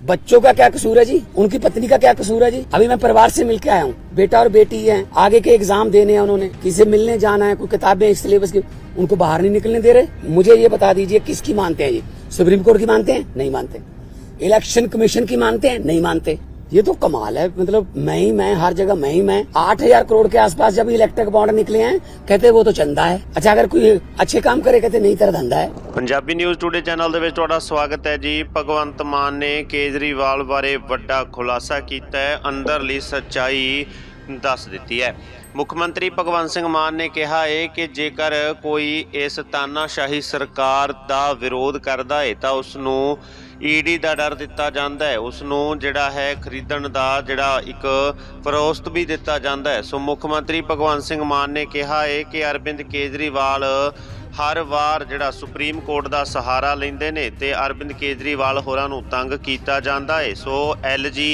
बच्चों का क्या कसूर है जी, उनकी पत्नी का क्या कसूर है जी। अभी मैं परिवार से मिलके आया हूँ, बेटा और बेटी हैं, आगे के एग्जाम देने हैं, उन्होंने किसी मिलने जाना है, कोई किताबें सिलेबस की, उनको बाहर नहीं निकलने दे रहे। मुझे ये बता दीजिए किसकी मानते हैं ये? सुप्रीम कोर्ट की मानते हैं? नहीं मानते। इलेक्शन कमीशन की मानते हैं? नहीं मानते। ये तो कमाल है, मतलब मैं हर जगह मैं 8,000 करोड़ के आसपास जब इलेक्ट्रिक बॉन्ड निकले हैं, कहते वो तो चंदा है। अच्छा, अगर कोई अच्छे काम करे कहते नहीं तेरा धंधा है। पंजाबी न्यूज़ टुडे चैनल ਦੇ ਵਿੱਚ ਤੁਹਾਡਾ ਸਵਾਗਤ ਹੈ ਜੀ। ਭਗਵੰਤ ਮਾਨ ਨੇ ਕੇਜਰੀਵਾਲ ਬਾਰੇ ਵੱਡਾ ਖੁਲਾਸਾ ਕੀਤਾ ਹੈ, ਅੰਦਰਲੀ ਸੱਚਾਈ ਦੱਸ ਦਿੱਤੀ ਹੈ। ਮੁੱਖ ਮੰਤਰੀ ਭਗਵੰਤ ਸਿੰਘ ਮਾਨ ਨੇ ਕਿਹਾ ਹੈ ਕਿ ਜੇਕਰ ਕੋਈ ਇਸ ਤਾਨਾਸ਼ਾਹੀ ਸਰਕਾਰ ਦਾ ਵਿਰੋਧ ਕਰਦਾ ਹੈ ਤਾਂ ਉਸ ਨੂੰ ईडी का डर दिता जाता है, उसनों जिहड़ा है खरीदण का जिहड़ा एक फरोस्त भी दिता जाता है। सो मुख्यमंत्री भगवंत सिंह मान ने कहा है कि अरविंद केजरीवाल हर वार जिहड़ा सुप्रीम कोर्ट का सहारा लेंदे ने ते अरविंद केजरीवाल होरां नूं तंग कीता जांदा है। सो LG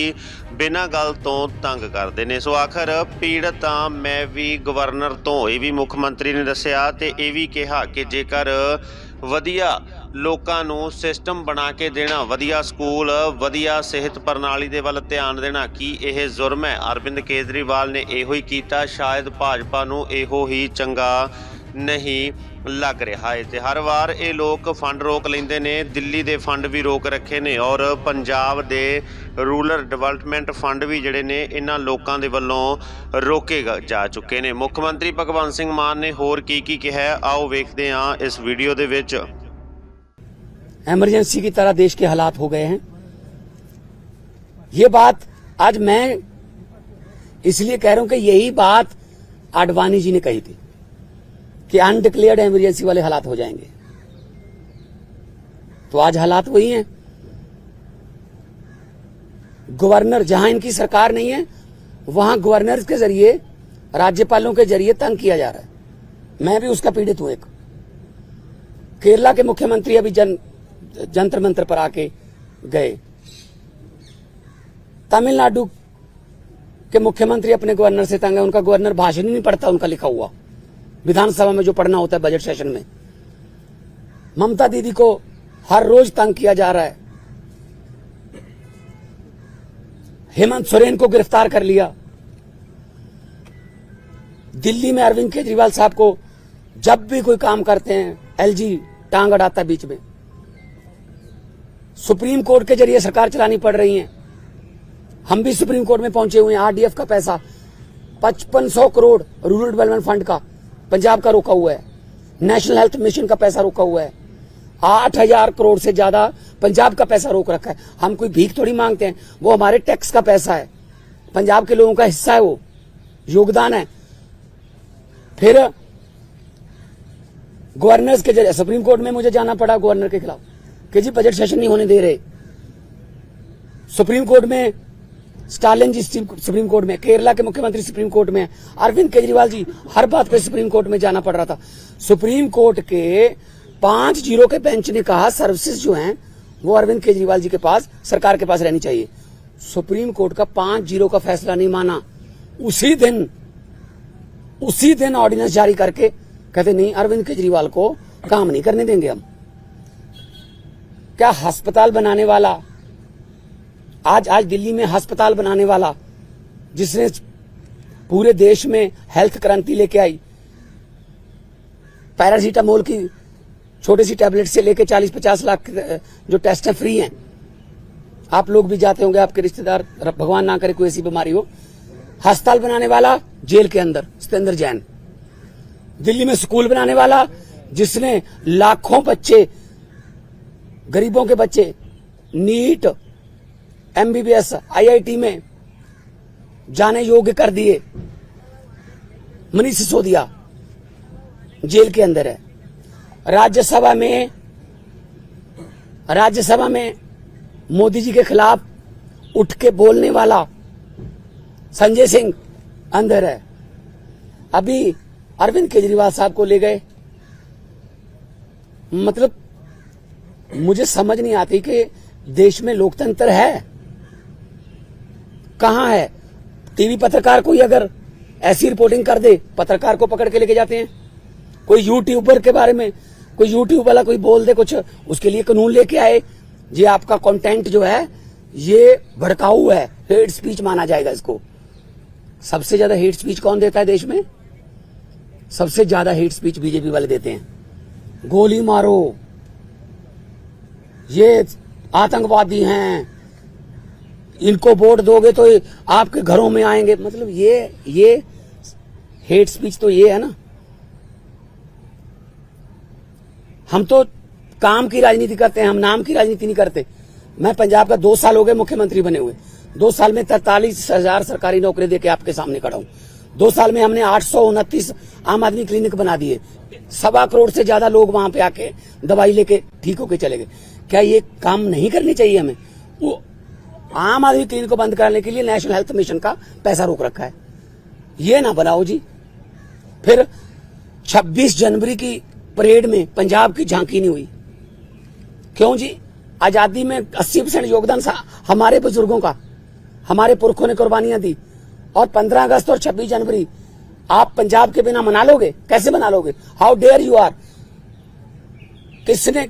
बिना गल तो तंग करते हैं। सो आखिर पीड़ित मैं भी गवर्नर तो यह भी मुख्यमंत्री ने दस्सिया ते यह भी कहा कि जेकर वधिया लोकां नूं सिस्टम बना के देना, वधिया स्कूल, वधिया सेहत प्रणाली दे वल ध्यान देना, कि यह जुर्म है। अरविंद केजरीवाल ने इहो ही कीता, शायद भाजपा नूं इहो ही चंगा नहीं लग रहा है। तो हर वार ये लोग फंड रोक लेंदे ने, दिल्ली दे फंड भी रोक रखे ने और पंजाब दे रूरल डिवेलपमेंट फंड भी जिहड़े ने इन्हां लोकां दे वल्लों रोके जा चुके ने। मुख मंत्री भगवंत सिंह मान ने होर की कहा है, आओ वेखदे हां इस वीडियो दे विच। इमरजेंसी की तरह देश के हालात हो गए हैं। ये बात आज मैं इसलिए कह रहा हूं कि यही बात आडवाणी जी ने कही थी कि अनडिक्लेयर्ड इमरजेंसी वाले हालात हो जाएंगे। तो आज हालात वही हैं। गवर्नर, जहां इनकी सरकार नहीं है वहां गवर्नर के जरिए, राज्यपालों के जरिए तंग किया जा रहा है। मैं भी उसका पीड़ित हूं। एक केरला के मुख्यमंत्री अभी जंतर मंतर पर आके गए। तमिलनाडु के मुख्यमंत्री अपने गवर्नर से तंग है, उनका गवर्नर भाषण ही नहीं पढ़ता, उनका लिखा हुआ विधानसभा में जो पढ़ना होता है बजट सेशन में। ममता दीदी को हर रोज तंग किया जा रहा है। हेमंत सोरेन को गिरफ्तार कर लिया। दिल्ली में अरविंद केजरीवाल साहब को जब भी कोई काम करते हैं LG टांग अड़ाता है बीच में। सुप्रीम कोर्ट के जरिए सरकार चलानी पड़ रही है। हम भी सुप्रीम कोर्ट में पहुंचे हुए हैं। RDF का पैसा 5500 करोड़ रूरल डेवलपमेंट फंड का पंजाब का रोका हुआ है। नेशनल हेल्थ मिशन का पैसा रोका हुआ है। 8,000 करोड़ से ज्यादा पंजाब का पैसा रोक रखा है। हम कोई भीख थोड़ी मांगते हैं, वो हमारे टैक्स का पैसा है, पंजाब के लोगों का हिस्सा है, वो योगदान है। फिर गवर्नर्स के जरिए सुप्रीम कोर्ट में मुझे जाना पड़ा गवर्नर के खिलाफ कि जी बजट सेशन नहीं होने दे रहे। सुप्रीम कोर्ट में स्टालिन जी सुप्रीम कोर्ट में, केरला के मुख्यमंत्री सुप्रीम कोर्ट में, अरविंद केजरीवाल जी हर बात पे सुप्रीम कोर्ट में जाना पड़ रहा था। सुप्रीम कोर्ट के 5-0 के बेंच ने कहा सर्विसेज जो हैं वो अरविंद केजरीवाल जी के पास, सरकार के पास रहनी चाहिए। सुप्रीम कोर्ट का 5-0 का फैसला नहीं माना। उसी दिन ऑर्डिनेंस जारी करके कहते नहीं, अरविंद केजरीवाल को काम नहीं करने देंगे हम। क्या अस्पताल बनाने वाला, आज दिल्ली में अस्पताल बनाने वाला, जिसने पूरे देश में हेल्थ क्रांति लेके आई, पैरासीटामोल की छोटी सी टैबलेट से लेके 40-50 लाख जो टेस्ट है फ्री हैं। आप लोग भी जाते होंगे, आपके रिश्तेदार, भगवान ना करे कोई ऐसी बीमारी हो। अस्पताल बनाने वाला जेल के अंदर सत्येंद्र जैन। दिल्ली में स्कूल बनाने वाला, जिसने लाखों बच्चे, गरीबों के बच्चे नीट, MBBS, IIT में जाने योग्य कर दिए, मनीष सिसोदिया जेल के अंदर है। राज्यसभा में मोदी जी के खिलाफ उठ के बोलने वाला संजय सिंह अंदर है। अभी अरविंद केजरीवाल साहब को ले गए। मतलब मुझे समझ नहीं आती कि देश में लोकतंत्र है कहां है। टीवी पत्रकार कोई अगर ऐसी रिपोर्टिंग कर दे, पत्रकार को पकड़ के लेके जाते हैं। कोई यूट्यूबर के बारे में, कोई यूट्यूब वाला कोई बोल दे कुछ, उसके लिए कानून लेके आए जी, आपका कंटेंट जो है ये भड़काऊ है, हेट स्पीच माना जाएगा इसको। सबसे ज्यादा हेट स्पीच कौन देता है देश में? सबसे ज्यादा हेट स्पीच बीजेपी वाले देते हैं। गोली मारो, ये आतंकवादी हैं, इनको वोट दोगे तो आपके घरों में आएंगे। मतलब ये हेट स्पीच तो ये है ना। हम तो काम की राजनीति करते हैं, हम नाम की राजनीति नहीं करते। मैं पंजाब का 2 साल हो गए मुख्यमंत्री बने हुए। 2 साल में 43,000 सरकारी नौकरी देके आपके सामने खड़ा हूं। 2 साल में हमने 829 आम आदमी क्लिनिक बना दिए। 1.25 करोड़ से ज्यादा लोग वहां पे आके दवाई लेके ठीक होके चले गए। क्या ये काम नहीं करनी चाहिए हमें? वो आम आदमी क्लिनिक को बंद करने के लिए नेशनल हेल्थ मिशन का पैसा रोक रखा है। ये ना बनाओ जी। फिर 26 जनवरी की परेड में पंजाब की झांकी नहीं हुई। क्यों जी? आजादी में 80% योगदान हमारे बुजुर्गों का, हमारे पुरखों ने कुर्बानियां दी। और 15 अगस्त और 26 जनवरी आप पंजाब के बिना मना लोगे? कैसे मना लोगे? How dare you are. किसने,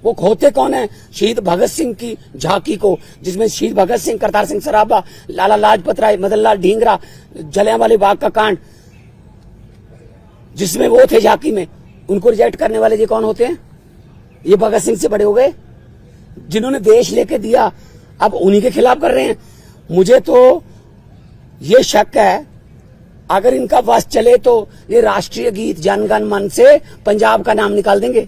वो होते कौन है शहीद भगत सिंह की झांकी को, जिसमें शहीद भगत सिंह, करतार सिंह सराभा, लाला लाजपत राय, मदन लाल ढींगरा, जलियांवाले बाग का कांड, जिसमें वो थे झांकी में, उनको रिजेक्ट करने वाले ये कौन होते हैं? ये भगत सिंह से बड़े हो गए, जिन्होंने देश लेके दिया, अब उन्हीं के खिलाफ कर रहे हैं। मुझे तो ये शक है, अगर इनका बस चले तो ये राष्ट्रीय गीत जन गण मन से पंजाब का नाम निकाल देंगे।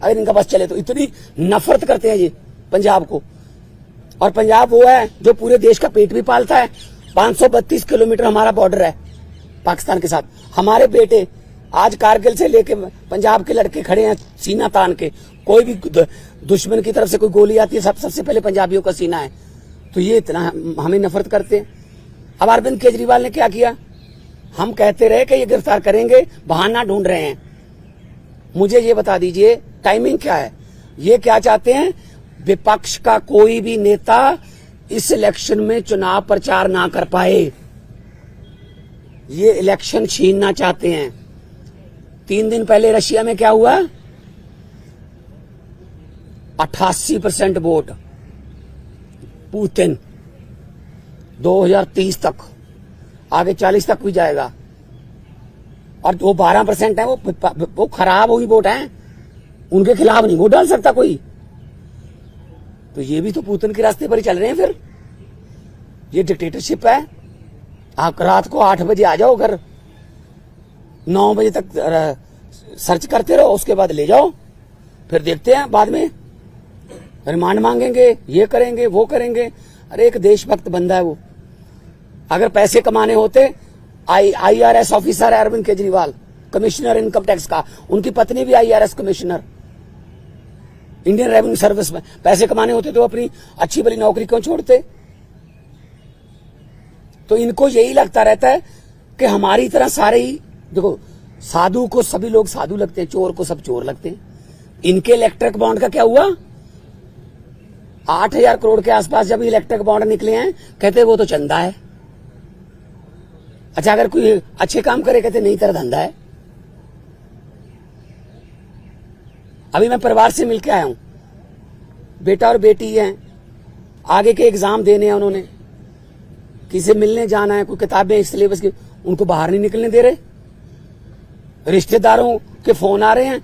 अगर इनका बस चले तो इतनी नफरत करते हैं ये पंजाब को। और पंजाब वो है जो पूरे देश का पेट भी पालता है। 532 किलोमीटर हमारा बॉर्डर है पाकिस्तान के साथ। हमारे बेटे आज कारगिल से लेके पंजाब के लड़के खड़े हैं सीना तान के। कोई भी दुश्मन की तरफ से कोई गोली आती है, सबसे पहले पंजाबियों का सीना है। तो ये इतना हमें नफरत करते हैं। अब अरविंद केजरीवाल ने क्या किया? हम कहते रहे कि ये गिरफ्तार करेंगे, बहाना ढूंढ रहे हैं। मुझे ये बता दीजिए टाइमिंग क्या है? ये क्या चाहते हैं? विपक्ष का कोई भी नेता इस इलेक्शन में चुनाव प्रचार ना कर पाए। ये इलेक्शन छीनना चाहते हैं। 3 दिन पहले रशिया में क्या हुआ? 88% वोट पुतिन। 2030 तक, आगे 40 तक भी जाएगा। और वो 12% है, वो खराब हुई वोट है, उनके खिलाफ नहीं वोट डाल सकता कोई। तो ये भी तो पुतिन के रास्ते पर ही चल रहे हैं। फिर ये डिक्टेटरशिप है। आप रात को 8 बजे आ जाओ घर, 9 बजे तक सर्च करते रहो, उसके बाद ले जाओ, फिर देखते हैं बाद में रिमांड मांगेंगे, ये करेंगे वो करेंगे। अरे एक देशभक्त बंदा है वो। अगर पैसे कमाने होते, IRS ऑफिसर है Arvind Kejriwal, commissioner income tax का, उनकी पत्नी भी IRS commissioner, Indian revenue service में। पैसे कमाने होते तो अपनी अच्छी भली नौकरी क्यों छोड़ते? तो इनको यही लगता रहता है कि हमारी तरह सारे ही, देखो साधु को सभी लोग साधु लगते हैं, चोर को सब चोर लगते हैं। इनके इलेक्ट्रिक बॉन्ड का क्या हुआ? 8,000 करोड़ के आसपास जब इलेक्ट्रिक बॉन्ड निकले हैं, कहते वो तो चंदा है। अच्छा, अगर कोई अच्छे काम करे कहते नहीं, तेरा धंधा है। अभी मैं परिवार से मिलकर आया हूं, बेटा और बेटी हैं, आगे के एग्जाम देने हैं उन्होंने, किसी मिलने जाना है, कोई किताबें सिलेबस की, उनको बाहर नहीं निकलने दे रहे। रिश्तेदारों के फोन आ रहे हैं,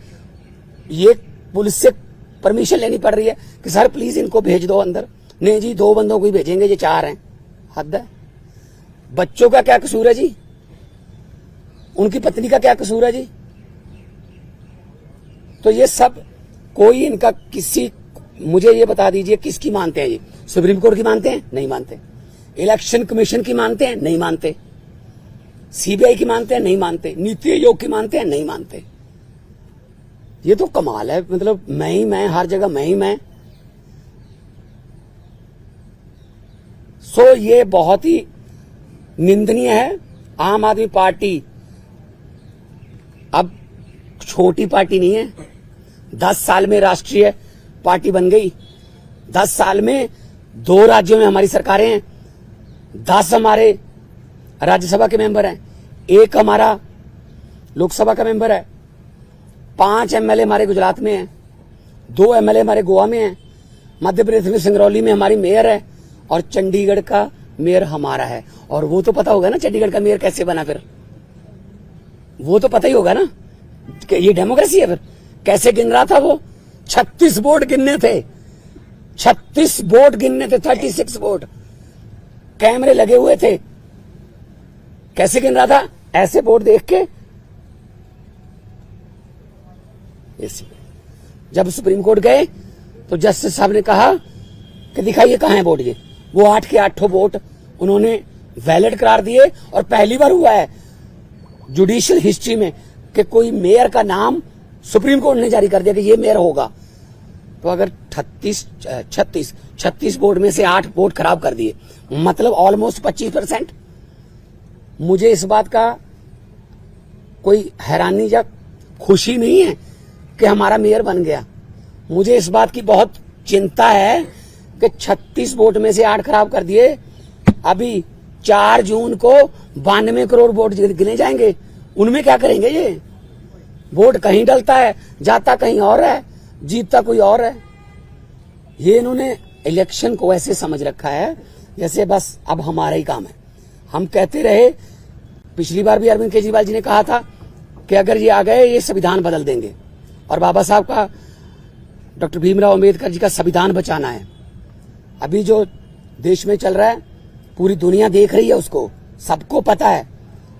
ये पुलिस से परमिशन लेनी पड़ रही है कि सर प्लीज इनको भेज दो अंदर। नहीं जी, 2 बंदों को ही भेजेंगे, ये 4 हैं। हद है। बच्चों का क्या कसूर है जी? उनकी पत्नी का क्या कसूर है जी? तो ये सब कोई इनका किसी, मुझे ये बता दीजिए किसकी मानते हैं ये? सुप्रीम कोर्ट की मानते हैं? नहीं मानते। इलेक्शन कमीशन की मानते हैं? नहीं मानते। CBI की मानते हैं? नहीं मानते। नीति आयोग की मानते हैं? नहीं मानते। ये तो कमाल है। मतलब मैं ही मैं, हर जगह मैं ही मैं। सो ये बहुत ही निंदनीय है। आम आदमी पार्टी अब छोटी पार्टी नहीं है। 10 साल में राष्ट्रीय पार्टी बन गई। 10 साल में 2 राज्यों में हमारी सरकारें हैं। 10 हमारे राज्यसभा के मेंबर हैं, 1 हमारा लोकसभा का मेंबर है, 5 MLA हमारे गुजरात में हैं, 2 MLA हमारे गोवा में हैं, मध्य प्रदेश में सिंगरौली में हमारी मेयर है और चंडीगढ़ का मेयर हमारा है। और वो तो पता होगा ना चंडीगढ़ का मेयर कैसे बना, फिर वो तो पता ही होगा ना कि ये डेमोक्रेसी है। फिर कैसे गिन रहा था वो? 36 वोट गिनने थे, 36 वोट गिनने थे, 36 वोट, कैमरे लगे हुए थे। कैसे गिन रहा था? ऐसे वोट देख के। जब सुप्रीम कोर्ट गए तो जस्टिस साहब ने कहा कि दिखाइए कहां है वोट। ये वो 8 के 8 वोट उन्होंने वैलिड करार दिए। और पहली बार हुआ है जुडिशियल हिस्ट्री में कि कोई मेयर का नाम सुप्रीम कोर्ट ने जारी कर दिया कि ये मेयर होगा। तो अगर 36 वोट में से 8 वोट खराब कर दिए, मतलब ऑलमोस्ट 25%। मुझे इस बात का कोई हैरानी या खुशी नहीं है कि हमारा मेयर बन गया। मुझे इस बात की बहुत चिंता है कि 36 वोट में से 8 खराब कर दिए। अभी 4 जून को 92 करोड़ वोट गिने जाएंगे। उनमें क्या करेंगे? ये वोट कहीं डलता है, जाता कहीं और है, जीतता कोई और है। ये इन्होंने इलेक्शन को ऐसे समझ रखा है जैसे बस अब हमारा ही काम है। हम कहते रहे, पिछली बार भी अरविंद केजरीवाल जी ने कहा था कि अगर ये आ गए ये संविधान बदल देंगे। और बाबा साहब का, डॉक्टर भीमराव अंबेडकर जी का संविधान बचाना है। अभी जो देश में चल रहा है पूरी दुनिया देख रही है, उसको सबको पता है।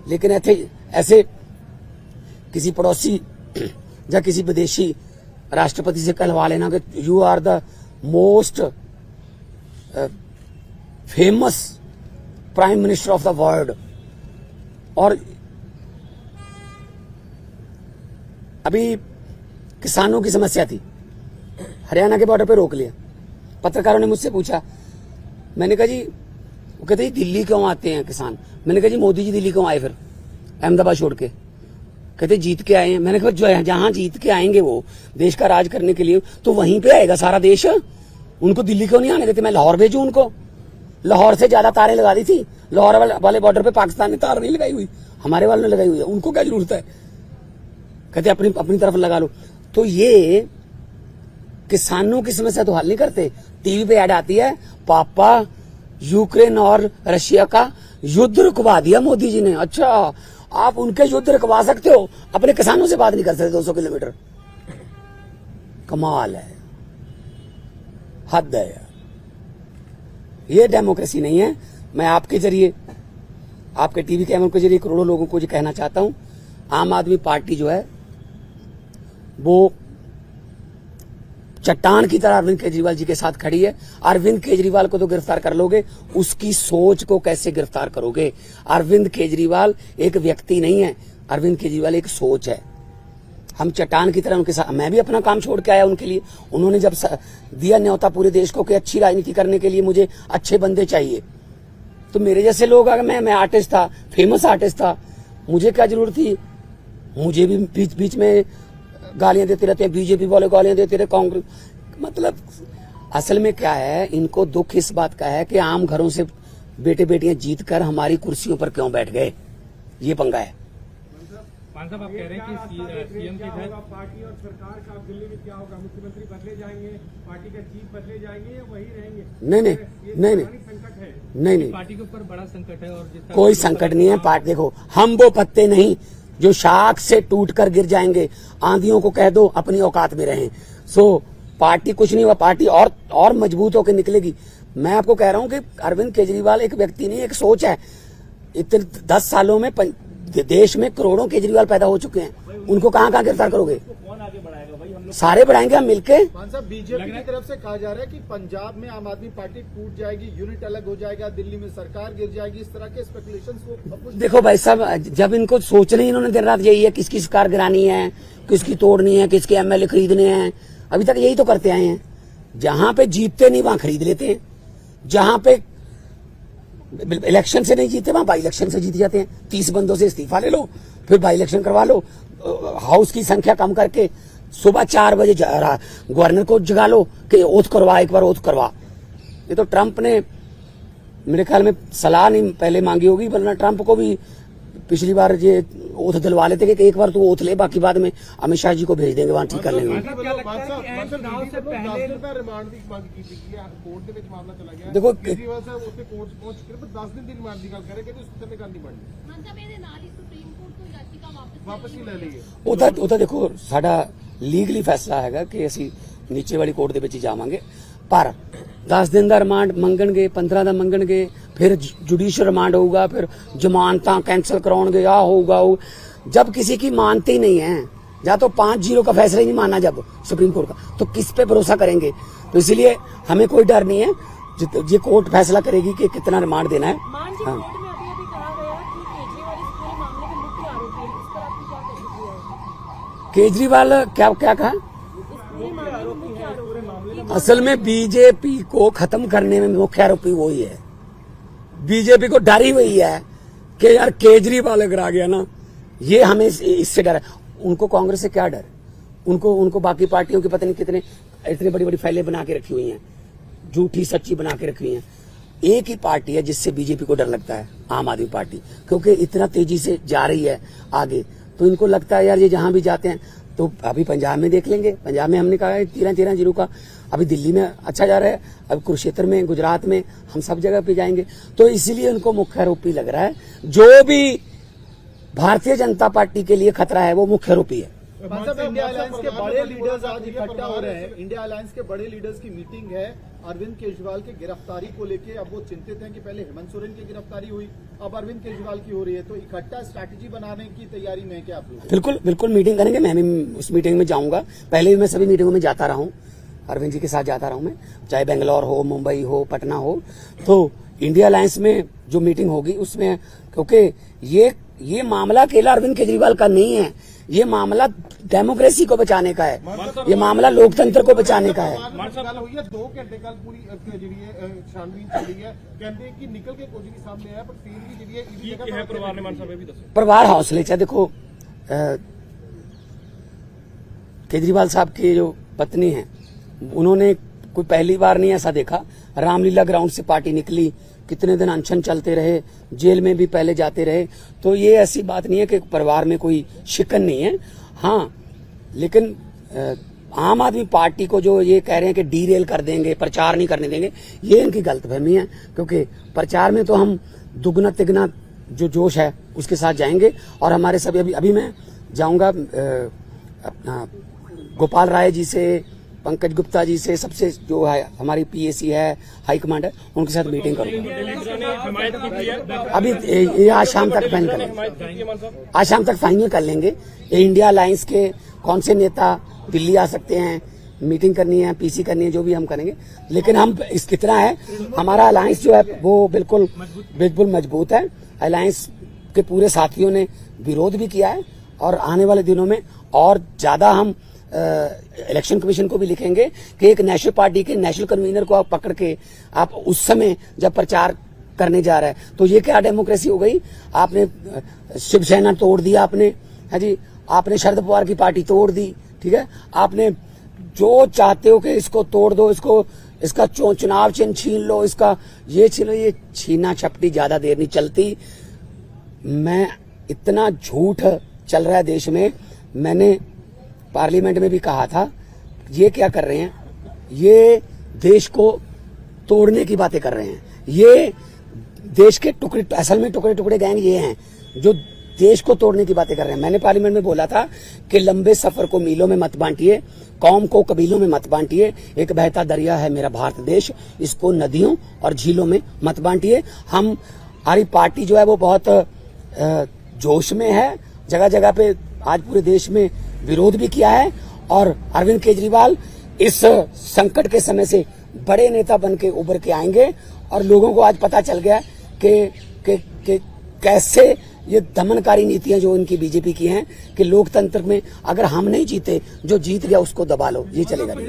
लेकिन ऐसे किसी पड़ोसी या किसी विदेशी राष्ट्रपति से कहलवा लेना कि you are the most famous prime minister of the world. और अभी किसानों की समस्या थी, हरियाणा के बॉर्डर पे रोक लिया। पत्रकारों ने मुझसे पूछा, मैंने कहा जी, वो कहते दिल्ली क्यों आते हैं किसान? मैंने कहा जी मोदी जी दिल्ली क्यों आए फिर अहमदाबाद छोड़ के? कहते जीत के आए हैं। मैंने कहा जो जहां जीत के आएंगे वो देश का राज करने के लिए, तो वहीं पे आएगा सारा देश। उनको दिल्ली क्यों नहीं आने देते? मैं लाहौर भेजू उनको। लाहौर से ज्यादा तारें लगा दी थी। लाहौर वाले बॉर्डर पे पाकिस्तान ने तार नहीं लगाई हुई, हमारे वालों ने लगाई हुई है। उनको क्या जरूरत है? कहते अपनी तरफ लगा लो। तो ये किसानों की समस्या तो हल नहीं करते। टीवी पे ऐड आती है, पापा यूक्रेन और रशिया का युद्ध रुकवा दिया मोदी जी ने। अच्छा, आप उनके युद्ध रुकवा सकते हो, अपने किसानों से बात नहीं कर सकते 200 किलोमीटर? कमाल है, हद है यार। ये डेमोक्रेसी नहीं है। मैं आपके जरिए, आपके टीवी कैमरों के जरिए करोड़ों लोगों को ये कहना चाहता हूं, आम आदमी पार्टी जो है वो चट्टान की तरह अरविंद केजरीवाल जी के साथ खड़ी है। अरविंद केजरीवाल को तो गिरफ्तार कर लोगे, उसकी सोच को कैसे गिरफ्तार करोगे? अरविंद केजरीवाल एक व्यक्ति नहीं है, अरविंद केजरीवाल एक सोच है। हम चट्टान की तरह उनके साथ, मैं भी अपना काम छोड़ के आया उनके लिए। उन्होंने जब दिया न्योता पूरे देश को कि अच्छी राजनीति करने के लिए मुझे अच्छे बंदे चाहिए, तो मेरे जैसे लोग, अगर मैं आर्टिस्ट था, फेमस आर्टिस्ट था, मुझे क्या जरूरत थी? मुझे भी बीच बीच में गालियां देते रहते हैं, बीजेपी वाले गालियां देते रहे, कांग्रेस। मतलब असल में क्या है, इनको दुख इस बात का है कि आम घरों से बेटे बेटियां जीत कर हमारी कुर्सियों पर क्यों बैठ गए। ये पंगा है। मान साहब, आप कह रहे हैं कि सीएम के तहत पार्टी और सरकार का दिल्ली में क्या होगा? मुख्यमंत्री बदले जाएंगे, पार्टी का चीफ बदले जाएंगे या वही रहेंगे? नहीं, पार्टी के ऊपर बड़ा संकट है। और कोई संकट नहीं है। पार्टी देखो, हम वो पत्ते नहीं जो शाख से टूटकर गिर जाएंगे। आंधियों को कह दो अपनी औकात में रहें। सो पार्टी कुछ नहीं हुआ, पार्टी और मजबूत होकर निकलेगी। मैं आपको कह रहा हूं कि अरविंद केजरीवाल एक व्यक्ति नहीं, एक सोच है। इतने 10 सालों में देश में करोड़ों केजरीवाल पैदा हो चुके हैं। उनको कहां गिरफ्तार करोगे? कौन आगे बढ़ाएगा भाई? हम लोग सारे बढ़ाएंगे हम मिलके। मान साहब, बीजेपी की तरफ से कहा जा रहा है कि पंजाब में आम आदमी पार्टी टूट जाएगी, यूनिट अलग हो जाएगा, दिल्ली में सरकार गिर जाएगी, इस तरह के स्पेकुलेशंस को। देखो भाई साहब, जब इनको सोचना ही इन्होंने दिन रात यही है, किसकी सरकार गिरानी है, किसकी तोड़नी है, किसके एमएलए खरीदने हैं, अभी तक यही तो करते आए हैं। जहां पे जीतते नहीं वहां खरीद लेते हैं, जहां पे इलेक्शन से नहीं जीते वहां बाई इलेक्शन से जीत जाते हैं। 30 बंदों से इस्तीफा ले लो, फिर बाई इलेक्शन करवा लो, हाउस की संख्या कम करके सुबह 4 बजे गवर्नर को जगा लो कि ओथ करवा, एक बार ओथ करवा। ये तो ट्रंप ने मेरे ख्याल में सलाह नहीं पहले मांगी होगी, वरना ट्रंप को भी पिछली बार ये ओथ दिलवा लेते कि एक बार तू ओथ ले, बाकी बाद में अमित शाह जी को भेज देंगे, वहां ठीक कर लेंगे। मतलब क्या लगता है कि ऐन चुनाव से पहले रिमांड की मांग की थी कि कोर्ट ਦੇ ਵਿੱਚ ਮਾਮਲਾ ਚਲਾ ਗਿਆ। देखो ਕੇਜਰੀਵਾਲ ਸਾਹਿਬ ਉੱਥੇ ਕੋਰਟ ਪਹੁੰਚ ਕੇ ਪਰ 10 ਦਿਨ ਦੀ ਰਿਮਾਂਡ ਦੀ ਗੱਲ ਕਰੇ ਕਿ ਉਸ ਸਮੇਂ ਗੱਲ ਨਹੀਂ ਬਣਨੀ, मतलब ਇਹਦੇ ਨਾਲ ਹੀ ਸੁਪਰੀਮ ਕੋਰਟ ਤੋਂ ਯਾਚੀਕਾ ਵਾਪਸ ਹੀ ਲੈ ਲਈਏ। ਉਹ ਤਾਂ ਦੇਖੋ ਸਾਡਾ ਲੀਗਲੀ ਫੈਸਲਾ ਹੈਗਾ ਕਿ ਅਸੀਂ ਨੀਚੇ ਵਾਲੀ ਕੋਰਟ ਦੇ ਵਿੱਚ ਹੀ ਜਾਵਾਂਗੇ, ਪਰ 10 दिन ਦਾ ਰਿਮਾਂਡ ਮੰਗਣਗੇ, 15 ਦਾ ਮੰਗਣਗੇ, ਫਿਰ जुडिशियल रिमांड होगा, फिर जमानत कैंसिल कराओगे, आ होगा वो। जब किसी की मानते ही नहीं है, या तो 5-0 का फैसला ही नहीं माना जब सुप्रीम कोर्ट का, तो किस पे भरोसा करेंगे। तो इसलिए हमें कोई डर नहीं है, ये कोर्ट फैसला करेगी कि कितना रिमांड देना है। मान जी हाँ। कोर्ट में अभी कहा गया कि केजरीवाल इस पूरे मामले के मुख्य आरोपी है, इस पर आपकी क्या प्रतिक्रिया है? केजरीवाल क्या कहा, इस पूरे मामले में मुख्य आरोपी है। असल में बीजेपी को खत्म करने में मुख्य आरोपी वही है। बीजेपी को डर ही वही है कि यार केजरीवाल अगर आ गया ना, ये हमें इससे डर है। उनको कांग्रेस से क्या डर, उनको बाकी पार्टियों की पता नहीं कितने इतनी बड़ी बड़ी फाइलें बना के रखी हुई हैं, झूठी सच्ची बना के रखी हुई हैं। एक ही पार्टी है जिससे बीजेपी को डर लगता है, आम आदमी पार्टी, क्योंकि इतना तेजी से जा रही है आगे। तो इनको लगता है यार ये जहां भी जाते हैं, तो अभी पंजाब में देख लेंगे, पंजाब में हमने कहा है 13-13 का, अभी दिल्ली में अच्छा जा रहा है, अब कुरुक्षेत्र में, गुजरात में, हम सब जगह पे जाएंगे। तो इसीलिए उनको मुख्य आरोपी लग रहा है। जो भी भारतीय जनता पार्टी के लिए खतरा है वो मुख्य आरोपी है। मतलब इंडिया अलायंस के बड़े लीडर्स आज इकट्ठा हो रहे हैं, इंडिया अलायंस के बड़े लीडर्स की मीटिंग है अरविंद केजरीवाल की गिरफ्तारी को लेके। अब वो चिंतित हैं कि पहले हेमंत सोरेन की गिरफ्तारी हुई, अब अरविंद केजरीवाल की हो रही है, तो इकट्ठा स्ट्रैटेजी बनाने की तैयारी में है क्या आप लोग? बिल्कुल मीटिंग करेंगे, मैं भी उस मीटिंग में जाऊंगा। पहले भी मैं सभी मीटिंगों में जाता रहा हूं, अरविंद जी के साथ जाता रहा हूं मैं, चाहे बेंगलोर हो, मुंबई हो, पटना हो। तो इंडिया अलायंस में जो मीटिंग होगी उसमें, क्योंकि ये मामला अकेला अरविंद केजरीवाल का नहीं है, ये मामला डेमोक्रेसी को बचाने का है, ये मामला लोकतंत्र को बचाने का है। 2 घंटे कल पूरी छानबीन चली है, कहते कि निकल के कुछ नहीं सामने आया, पर फिर भी जी परिवार ने मान साहब भी दसो परिवार हौसले चाहे। देखो केजरीवाल साहब की जो पत्नी है, उन्होंने कोई पहली बार नहीं ऐसा देखा, रामलीला ग्राउंड से पार्टी निकली, कितने दिन अनशन चलते रहे, जेल में भी पहले जाते रहे। तो ये ऐसी बात नहीं है कि परिवार में कोई शिकन नहीं है। हाँ, लेकिन आम आदमी पार्टी को जो ये कह रहे हैं कि डीरेल कर देंगे, प्रचार नहीं करने देंगे, ये इनकी गलतफहमी है। क्योंकि प्रचार में तो हम दुगना तिगना जो जोश है उसके साथ जाएंगे। और हमारे सभी अभी मैं जाऊंगा अपना गोपाल राय जी से, पंकज गुप्ता जी से, सबसे जो है हमारी पीएसी है, हाईकमांड है, उनके साथ मीटिंग करूंगा। अभी ये आज शाम तक फाइनल कर लेंगे, आज शाम तक फाइनल कर लेंगे। इंडिया अलायंस के कौन से नेता दिल्ली आ सकते हैं, मीटिंग करनी है, पीसी करनी है, जो भी हम करेंगे। लेकिन हम इस कितना है, हमारा अलायंस जो है वो बिल्कुल मजबूत है। अलायंस के पूरे साथियों ने विरोध भी किया है, और आने वाले दिनों में और ज्यादा हम इलेक्शन कमीशन को भी लिखेंगे कि एक नेशनल पार्टी के नेशनल कन्वीनर को आप पकड़ के आप उस समय जब प्रचार करने जा रहा है, तो ये क्या डेमोक्रेसी हो गई। आपने शिवसेना तोड़ दिया, आपने है जी, आपने शरद पवार की पार्टी तोड़ दी, ठीक है। आपने जो चाहते हो कि इसको तोड़ दो, इसका चुनाव चिन्ह छीन लो, इसका ये छीन लो, ये छीना छपटी ज्यादा देर नहीं चलती। मैं इतना झूठ चल रहा है देश में, मैंने पार्लियामेंट में भी कहा था, ये क्या कर रहे हैं, ये देश को तोड़ने की बातें कर रहे हैं। ये देश के टुकड़े, असल में टुकड़े गैंग ये हैं जो देश को तोड़ने की बातें कर रहे हैं। मैंने पार्लियामेंट में बोला था कि लंबे सफर को मीलों में मत बांटिए, कौम को कबीलों में मत बांटिए, एक बहता दरिया है मेरा भारत देश, इसको नदियों और झीलों में मत बांटिए। हमारी पार्टी जो है वो बहुत जोश में है, जगह जगह पे आज पूरे देश में विरोध भी किया है। और अरविंद केजरीवाल इस संकट के समय से बड़े नेता बन के उभर के आएंगे। और लोगों को आज पता चल गया कि कैसे ये दमनकारी नीतियां जो इनकी बीजेपी की हैं, कि लोकतंत्र में अगर हम नहीं जीते, जो जीत गया उसको दबा लो, ये चलेगा नहीं।